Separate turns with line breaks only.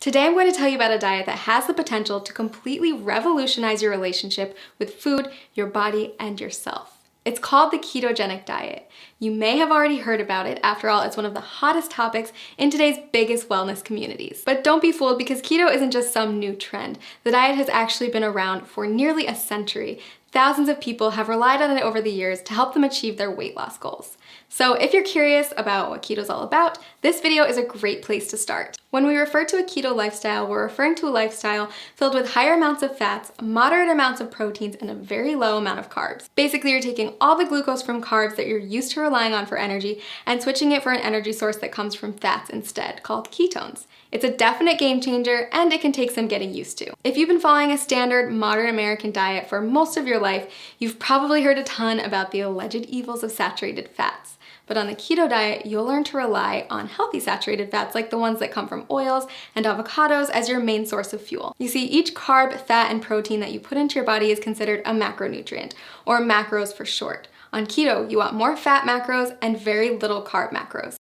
Today I'm going to tell you about a diet that has the potential to completely revolutionize your relationship with food, your body, and yourself. It's called the ketogenic diet. You may have already heard about it. After all, it's one of the hottest topics in today's biggest wellness communities. But don't be fooled, because keto isn't just some new trend. The diet has actually been around for nearly a century. Thousands of people have relied on it over the years to help them achieve their weight loss goals. So if you're curious about what keto is all about, this video is a great place to start. When we refer to a keto lifestyle, we're referring to a lifestyle filled with higher amounts of fats, moderate amounts of proteins, and a very low amount of carbs. Basically, you're taking all the glucose from carbs that you're used to relying on for energy and switching it for an energy source that comes from fats instead, called ketones. It's a definite game changer, and it can take some getting used to. If you've been following a standard modern American diet for most of your life, you've probably heard a ton about the alleged evils of saturated fats. But on the keto diet, you'll learn to rely on healthy saturated fats like the ones that come from oils and avocados as your main source of fuel. You see, each carb, fat, and protein that you put into your body is considered a macronutrient, or macros for short. On keto, you want more fat macros and very little carb macros.